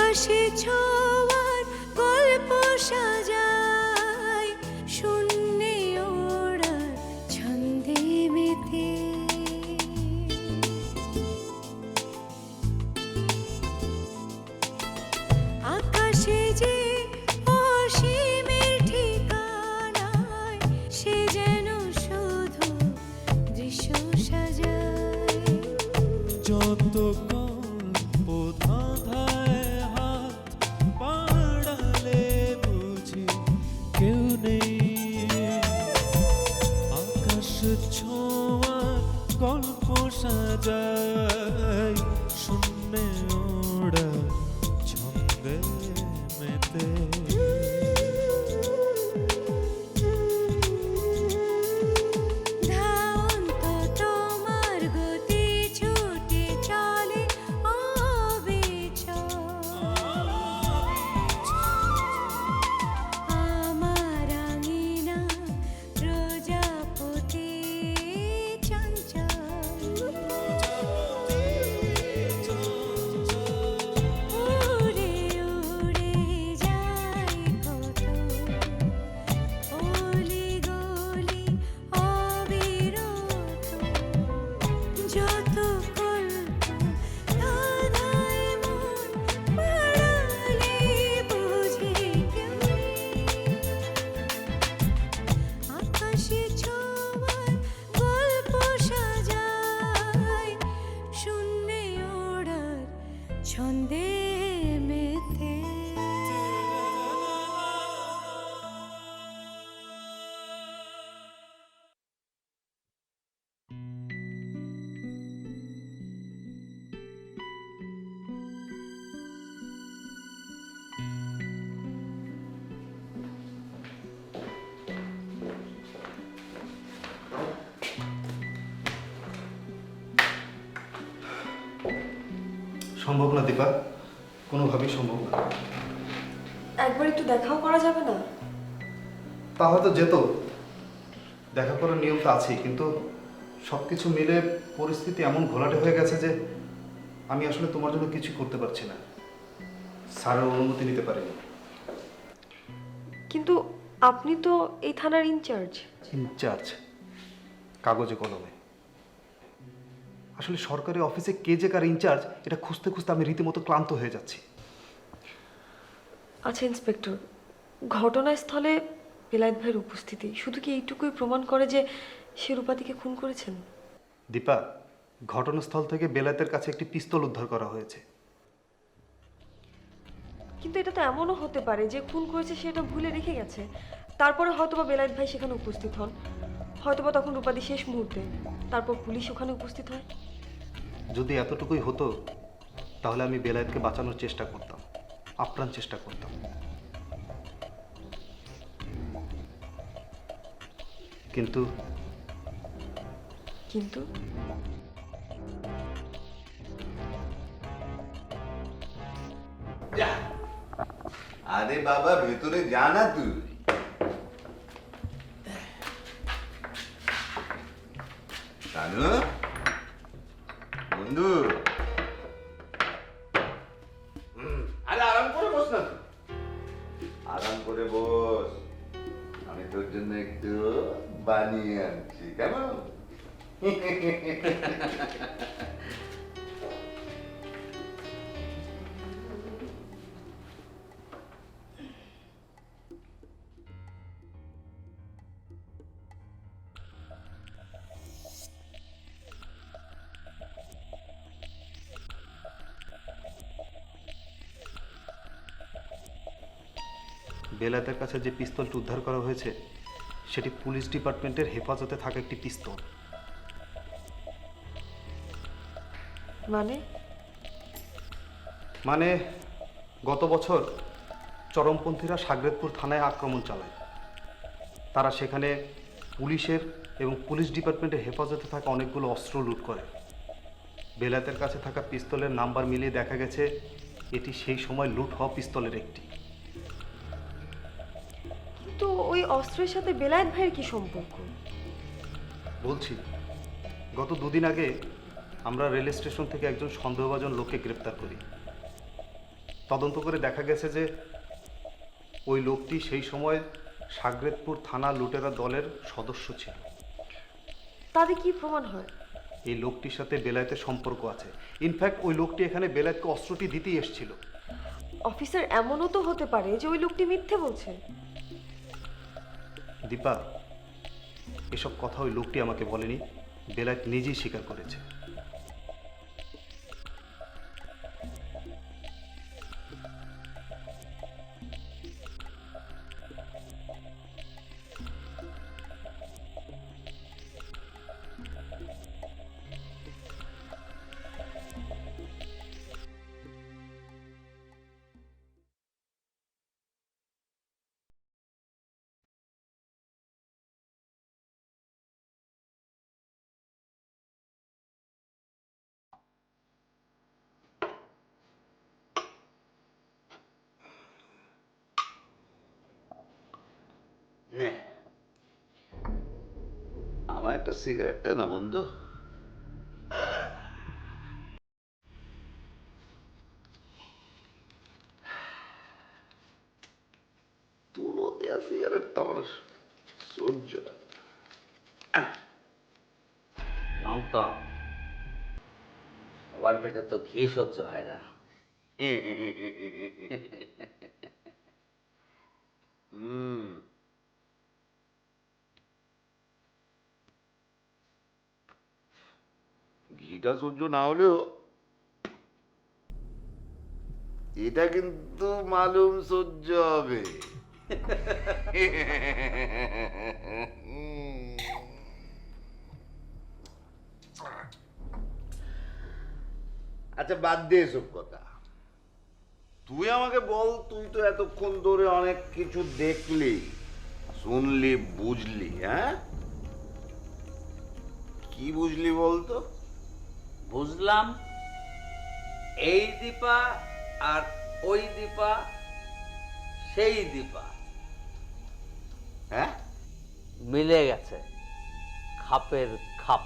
আকাশে ছোঁয়ার গল্প সাজায় শূন্যে ওড়ার ছন্দে মেতে। আকাশে যে অসীমের ঠিকানায় সে যেন শুধু দৃশ্য সাজায়। যত গল্প ধাঁধায় হাত বাড়ালে বুঝি কেউ নেই। আকাশ ছোঁয়ার গল্প সাজায় শূন্যে ওড়া ছন্দে মেতে। ধাওন্ত তোমার গতি ছুটে চলে অবিচল। আমার আঙিনা প্রজাপতি চঞ্চল। উড়ে উড়ে যায় কত অলি গলি অবিরত। যত কল্প ধাঁধায় মন বাড়ালে বুঝি কেউ নেই। আকাশে ছোঁয়ার গল্প সাজায় শূন্যে ওড়ার ছন্দে মেতে। সম্ভব না দীপা, কোনোভাবেই সম্ভব না। একবার একটু দেখাও করা যাবে না? তা হয়তো যেত, দেখা করার নিয়ম তো আছেই, কিন্তু সব কিছু মিলে পরিস্থিতি এমন ঘোলাটে হয়ে গেছে যে আমি আসলে তোমার জন্য কিছু করতে পারছি না। স্যারের অনুমতি নিতে পারিনি। কিন্তু আপনি তো এই থানার ইনচার্জ। ইনচার্জ কাগজে কলমে, আসলে সরকারি অফিসে কে যে কার ইনচার্জ এটা খুঁজতে খুঁজতে আমি রীতিমতো ক্লান্ত হয়ে যাচ্ছি। আচ্ছা ইন্সপেক্টর, ঘটনাস্থলে বেলায়েত ভাইয়ের উপস্থিতি শুধু কি এইটুকুই প্রমাণ করে যে সে রূপাদিকে খুন করেছেন? দীপা, ঘটনাস্থল থেকে বেলায়েতের কাছে একটি পিস্তল উদ্ধার করা হয়েছে। কিন্তু এটা তো এমনও হতে পারে যে খুন করেছে সেটা ভুলে রেখে গেছে, তারপরে হয়তোবা বেলায়েত ভাই সেখানে উপস্থিত হন, হয়তোবা তখন রূপাদি শেষ মুহূর্তে, তারপর পুলিশ ওখানে উপস্থিত হয়। যদি এতটুকুই হতো তাহলে আমি বেলায়েতকে বাঁচানোর চেষ্টা করতাম, আপ্রাণ চেষ্টা করতাম। কিন্তু কিন্তু আরে বাবা ভেতরে জানা তুই। কানু বন্ধু, আরে আরাম করে বস না, আরাম করে বস, আমি তোর জন্য একটু বানিয়ে আনছি, কেমন? বেলায়েতের কাছে যে পিস্তলটি উদ্ধার করা হয়েছে সেটি পুলিশ ডিপার্টমেন্টের হেফাজতে থাকা একটি পিস্তল। মানে গত বছর চরমপন্থীরা সাগরেদপুর থানায় আক্রমণ চালায়। তারা সেখানে পুলিশের এবং পুলিশ ডিপার্টমেন্টের হেফাজতে থাকা অনেকগুলো অস্ত্র লুট করে। বেলায়েতের কাছে থাকা পিস্তলের নাম্বার মিলিয়ে দেখা গেছে এটি সেই সময় লুট হওয়া পিস্তলের একটি। তো ওই অস্ত্রের সাথে বেলায়েত ভাইয়ের কি সম্পর্ক? বলছি, গত দুদিন আগে আমরা রেল স্টেশন থেকে একজন সন্দেহভাজন লোককে গ্রেপ্তার করি। তদন্ত করে দেখা গেছে যে ওই লোকটি সেই সময় সাগরেদপুর থানা লুটেরা দলের সদস্য ছিল। তাতে কি প্রমাণ হয়? এই লোকটির সাথে বেলায়েতের সম্পর্ক আছে। ইনফ্যাক্ট ওই লোকটি এখানে বেলায়েতকে অস্ত্রটি দিতেই এসেছিল। অফিসার, এমনও তো হতে পারে যে ওই লোকটি মিথ্যে বলছে। দীপা, এসব কথা ওই লোকটি আমাকে বলেনি, বেলায়েত নিজেই স্বীকার করেছে। নে, আমার একটা সিগারেট না বন্ধু। তুলো দেওয়া সিগারেট তো আমার সহ্য না। তো আমার পেটে তো ঘি সহ্য হয় না। হুম, ঘিটা সহ্য না হলেও এটা কিন্তু মালুম সহ্য হবে। আচ্ছা, বাদ দে এসব কথা। তুই আমাকে বল, তুই তো এতক্ষণ ধরে অনেক কিছু দেখলি, শুনলি, বুঝলি। হ্যাঁ, কি বুঝলি বলতো? বুঝলাম এই দীপা আর ওই দীপা সেই দীপা হ্যাঁ, মিলে গেছে, খাপের খাপ।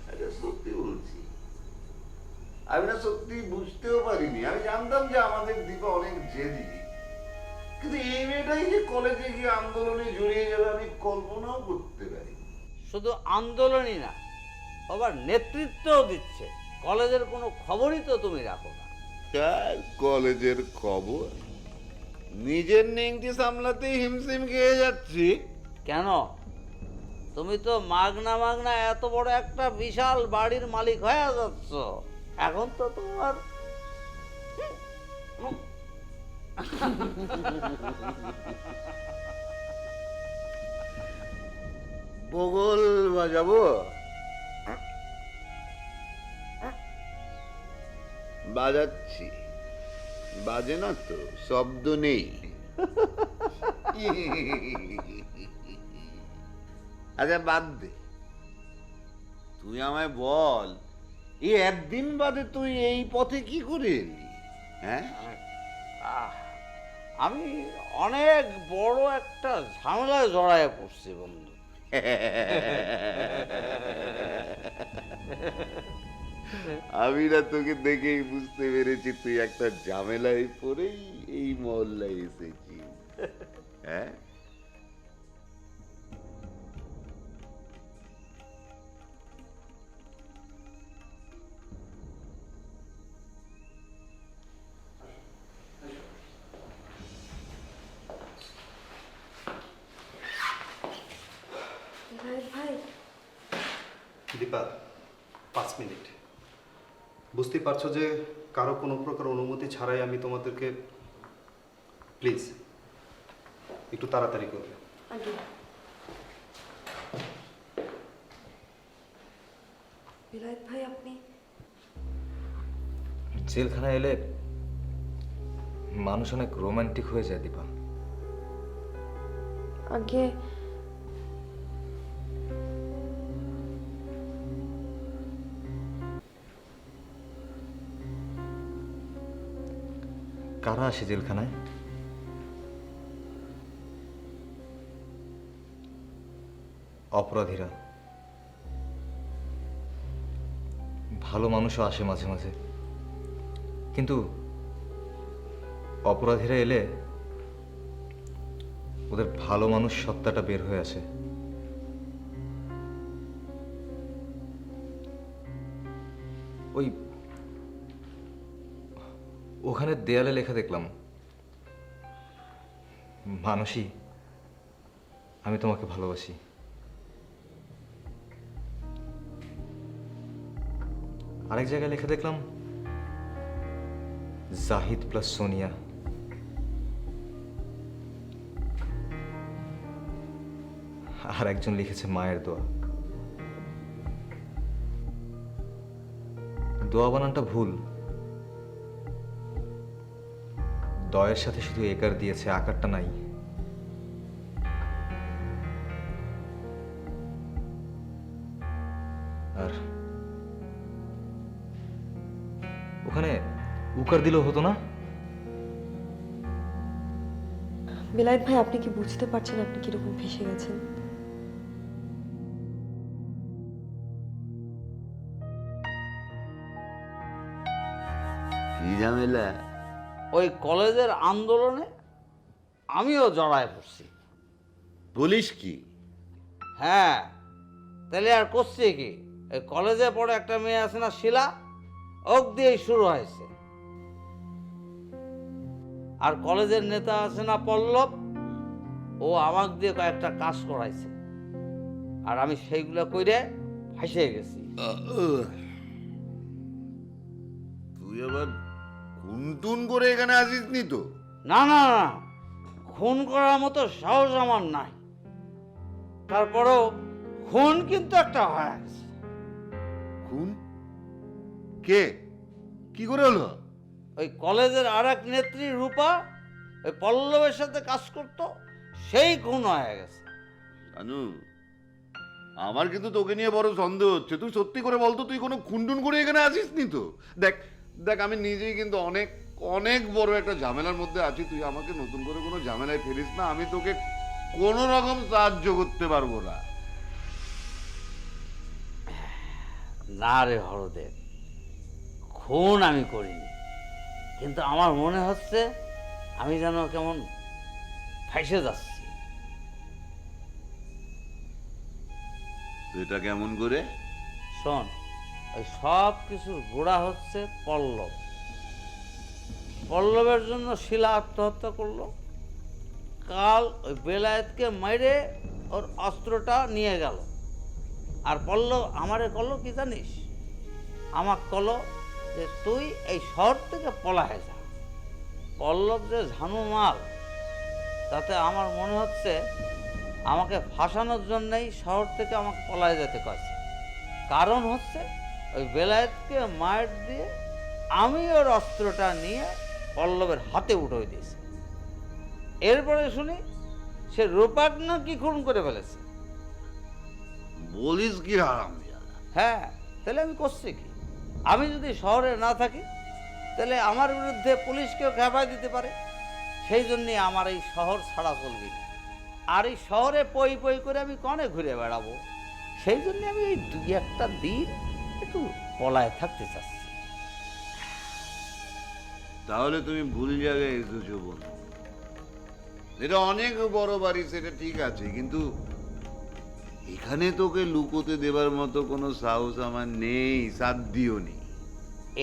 আরে সত্যি বলছি, আমি না সত্যি বুঝতেও পারিনি। আমি জানতাম যে আমাদের দীপা অনেক জেদি, কিন্তু এই মেয়েটাই যে কলেজে গিয়ে আন্দোলনে জড়িয়ে যাবে আমি কল্পনাও করতে পারি। শুধু আন্দোলনই না, আবার নেতৃত্বও দিচ্ছে। কলেজের কোনো খবরই তো তুমি রাখো না। তার কলেজের খবর নিজের নেংটি সামলাতেই হিমশিম খেয়ে যাচ্ছি। কেন? তুমি তো মাগনা মাগনা এত বড় একটা বিশাল বাড়ির মালিক হয়ে যাচ্ছ, এখন তো তোমার বগল বাজাবো? বাজাচ্ছি, বাজে না তো, শব্দ নেই। আচ্ছা বাদ দে, তুই আমায় বল, এই একদিন বাদে তুই এই পথে কি করে এলি? হ্যাঁ, আমি অনেক বড় একটা ঝামেলায় জড়ায় পড়ছি বন্ধু। আমি না তোকে দেখেই বুঝতে পেরেছি তুই একটা ঝামেলায় পড়েই এই মহল্লায় এসেছিস। হ্যাঁ, ভাই, দীপা, 5 মিনিট। বুঝতেই পারছো যে কারো কোনো প্রকার অনুমতি ছাড়াই আমি তোমাদেরকে, প্লিজ একটু তাড়াতাড়ি করবে। আগে বিলায়েত ভাই, আপনি জেলখানায় এলে মানুষ অনেক রোমান্টিক হয়ে যায় দীপা। আগে কারা আসে জেলখানায়? অপরাধীরা। ভালো মানুষও আসে মাঝে মাঝে, কিন্তু অপরাধীরা এলে ওদের ভালো মানুষ সত্তাটা বের হয়ে আসে। ওই ওখানে দেয়ালে লেখা দেখলাম, মানসী আমি তোমাকে ভালোবাসি। আরেক জায়গায় লেখা দেখলাম, জাহিদ প্লাস সোনিয়া। আর একজন লিখেছে মায়ের দোয়া। দোয়া বানানটা ভুল, দয়ের সাথে শুধু একার দিয়েছে, আকারটা নাই। আর ওখানে উকার দিলেও হতো না? বেলায়েত ভাই, আপনি কি বুঝতে পারছেন আপনি কিরকম ফেসে গেছেন? কি ঝামেলা? ওই কলেজের আন্দোলনে আমিও জড়ায় পড়ছি। বলিস কি? হ্যাঁ, তাহলে আর করছে কি? এই কলেজে পড়ে একটা মেয়ে আছে না, শিলা, ওক দিয়েই শুরু হয়েছে। আর কলেজের নেতা আছে না, পল্লব, ও আমাক দিয়ে কয়েকটা কাজ করাইছে, আর আমি সেইগুলো কইরে ফাঁসে গেছি। তুই আবার খুনটুন করে এখানে আসিস নি তো? না না না, খুন করার মতো সাহস আমার নাই, তারপরেও খুন কিন্তু একটা হয়ে গেছে। খুন? কে? কি করে হলো? ওই কলেজের আর এক নেত্রী রূপা ওই পল্লবের সাথে কাজ করত, সেই খুন হয়ে গেছে। জানু, আমার কিন্তু তোকে নিয়ে বড় সন্দেহ হচ্ছে। তুই সত্যি করে বলতো, তুই কোনো খুনটুন করে এখানে আসিস নি তো? দেখ দেখ, আমি নিজেই কিন্তু অনেক অনেক বড় একটা ঝামেলার মধ্যে আছি। তুই আমাকে নতুন করে কোনো ঝামেলায় ফেলিস না, আমি তোকে কোনো রকম সাহায্য করতে পারবো না। না রে হরদেব, খুন আমি করিনি, কিন্তু আমার মনে হচ্ছে আমি যেন কেমন ফাইসে যাচ্ছি। এটা কেমন করে? শোন, ওই সব কিছুর গোড়া হচ্ছে পল্লব। পল্লবের জন্য শিলা আত্মহত্যা করলো। কাল ওই বেলায়েতকে মাইরে ওর অস্ত্রটা নিয়ে গেল। আর পল্লব আমারে করলো কি জানিস? আমাক করলো যে তুই এই শহর থেকে পলাহে যা। পল্লব যে ঝানু মাল, তাতে আমার মনে হচ্ছে আমাকে ফাঁসানোর জন্যই শহর থেকে আমাকে পলায় যেতে কয়েছে। কারণ হচ্ছে ওই বেলায়েতকে মার দিয়ে আমি ওর অস্ত্রটা নিয়ে পল্লবের হাতে উঠে দিয়েছি। এরপরে শুনি সে রূপাক নাকি খুন করে ফেলেছে। বলিস কি হারাম? হ্যাঁ, তাহলে আমি করছি কি? আমি যদি শহরে না থাকি তাহলে আমার বিরুদ্ধে পুলিশকেও খেপায় দিতে পারে। সেই জন্যে আমার এই শহর ছাড়া চলবে না। আর এই শহরে পই পই করে আমি কনে ঘুরে বেড়াবো? সেই জন্য আমি এই দুই একটা দিন একটু পলায় থাকতে চাচ্ছি। তাহলে তুমি ভুল জায়গায় এসেছো বোন। এটা অনেক বড় বাড়ি, সেটা ঠিক আছে, কিন্তু এখানে তোকে লুকোতে দেবার মতো কোনো সাহস আমার নেই, সাধ্যও নেই।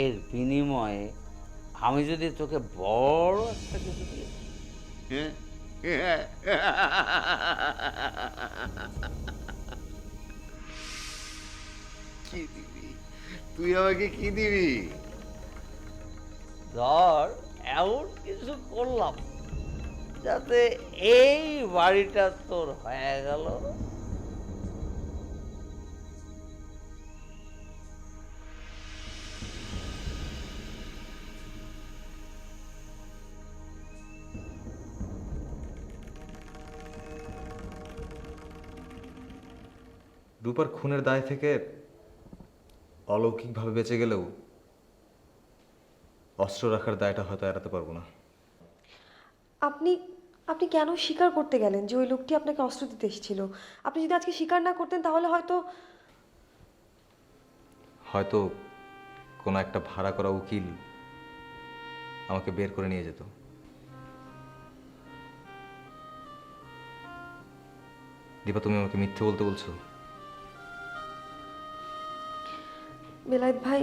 এর বিনিময়ে আমি যদি তোকে বড় একটা কিছু দিই। হ্যাঁ? কি দিবি? তুই আমাকে কি দিবি? ধর, এমন কিছু করলাম যাতে এই বাড়িটা তোর হয়ে গেল। রূপার খুনের দায় থেকে অলৌকিকভাবে বেঁচে গেলেও অস্ত্র রাখার দায়টা হয়তো এড়াতে পারবো না। আপনি আপনি কেন স্বীকার করতে গেলেন যে ওই লোকটি আপনাকে অস্ত্র দিতে এসেছিল? আপনি যদি আজকে স্বীকার না করতেন তাহলে হয়তো হয়তো কোনো একটা ভাড়া করা উকিল আমাকে বের করে নিয়ে যেত। দীপা, তুমি আমাকে মিথ্যে বলতে বলছো? বেলায়েত ভাই,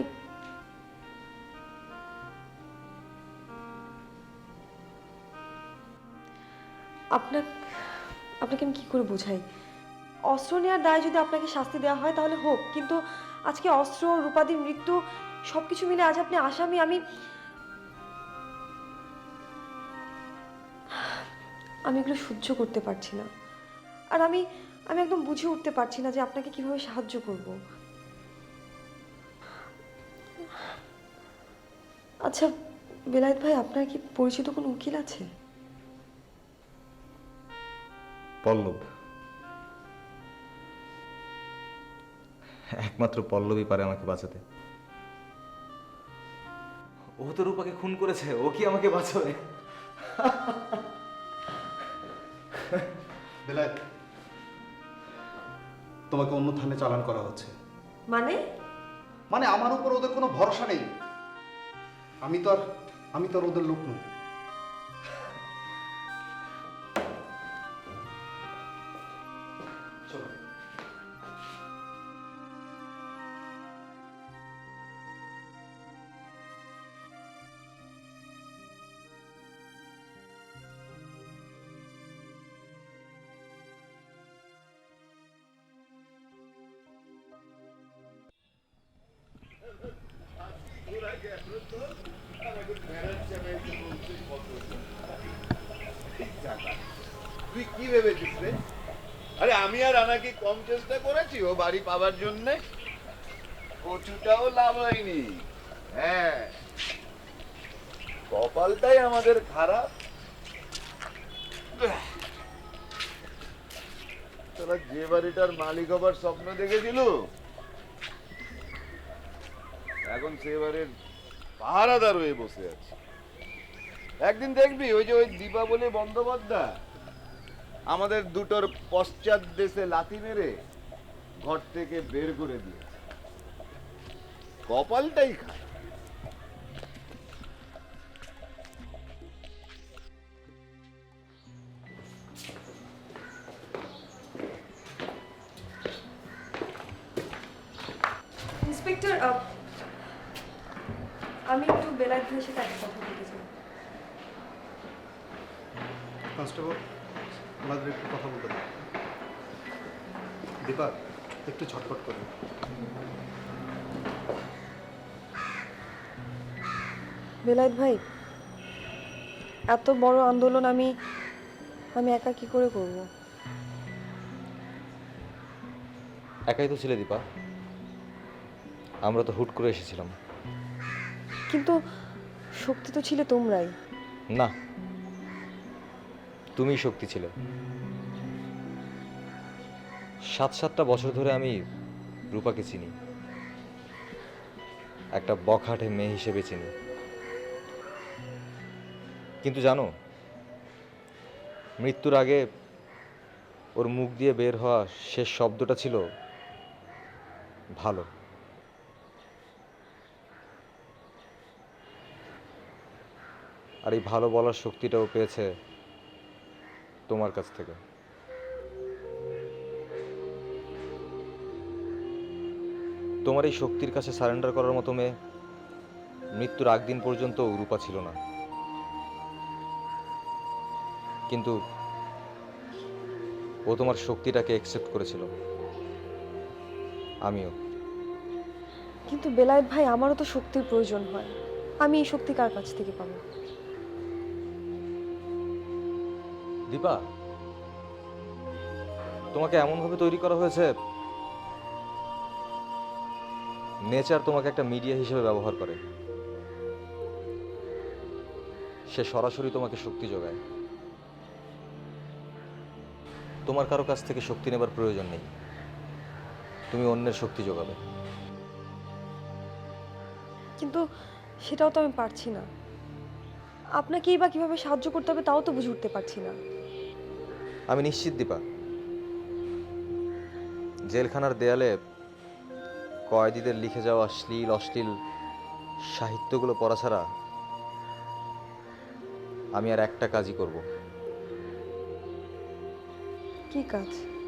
আপনাকে আমি কি করে বোঝাই? অস্ত্র নেওয়ার দায় যদি আপনাকে শাস্তি দেওয়া হয় তাহলে হোক, কিন্তু আজকে অস্ত্র, রূপাদির মৃত্যু সবকিছু মিলে আজ আপনি আসামি। আমি এগুলো সহ্য করতে পারছি না। আর আমি একদম বুঝে উঠতে পারছি না যে আপনাকে কিভাবে সাহায্য করব। আচ্ছা বেলায়েত ভাই, আপনার কি পরিচিত কোনো উকিল আছে? পল্লব, একমাত্র পল্লবই পারে আমাকে বাঁচাতে। ও তো রূপাকে খুন করেছে, ও কি আমাকে বাঁচাবে? বেলায়েত, তোমাকে অন্য থানায় চালান করা হচ্ছে। মানে আমার উপর ওদের কোনো ভরসা নেই। আমি তো আর ওদের লোক নই। চলো। তুই কি ভেবেছিস রে? আরে আমি আর রানা কি কম চেষ্টা করেছি ও বাড়ি পাবার জন্যে? কচুটাও লাভ হয়নি। হ্যাঁ, কপালটাই আমাদের খারাপ। তোরা যে বাড়িটার মালিক হবার স্বপ্ন দেখেছিল, এখন সে বাড়ির পাহারাদার হয়ে বসে আছে। একদিন দেখবি ওই দীপাবলি বন্দ্যোপাধ্যায় আমাদের দুটোর পশ্চাৎ দেশে লাথি মেরে ঘর থেকে বের করে দিয়েছে। কপালটাই খায়। ইন্সপেক্টর, আমি একটু বেলায়েত ভাইয়ের সাথে একটা কথা বলতে চাই। কনস্টেবল, ওনাদের একটু কথা বলতে দাও। দীপা, একটু ঝটপট করবে। বেলায়েত ভাই, এত বড় আন্দোলন আমি একা কি করে করব? একাই তো ছিলে দীপা, আমরা তো হুট করে এসেছিলাম। কিন্তু শক্তি তো ছিলে তোমরাই। না, তুমি শক্তি ছিলে। 7-7টা বছর ধরে আমি রূপাকে চিনি, একটা বখাটে মেয়ে হিসেবে চিনি। কিন্তু জানো, মৃত্যুর আগে ওর মুখ দিয়ে বের হওয়া শেষ শব্দটা ছিল ভালো। আর এই ভালো বলার শক্তিটাও পেয়েছে তোমার কাছ থেকে। তোমার এই শক্তির কাছে সারেন্ডার করার মতো মেয়ে মৃত্যুর আগ দিন পর্যন্ত রূপা ছিল না। কিন্তু ও তোমার শক্তিটাকে অ্যাকসেপ্ট করেছিল, আমিও। কিন্তু বেলায়েত ভাই, আমারও তো শক্তির প্রয়োজন হয়। আমি এই শক্তি কার কাছ থেকে পাবো? দীপা, তোমাকে এমনভাবে তৈরি করা হয়েছে, নেচার তোমাকে একটা মিডিয়া হিসেবে ব্যবহার করে। সে সরাসরি তোমাকে শক্তি যোগায়। তোমার কারো কাছ থেকে শক্তি নেবার প্রয়োজন নেই, তুমি অন্যের শক্তি যোগাবে। কিন্তু সেটাও তো আমি পারছি না। আপনাকেই বা কিভাবে সাহায্য করতে হবে তাও তো বুঝে উঠতে পারছি না। আমি নিশ্চিত দীপা, জেলখানার দেয়ালে কয়েদিদের লিখে যাওয়া অশ্লীল সাহিত্যগুলো পড়া ছাড়া আমি আর একটা কাজই করব। কি কাজ?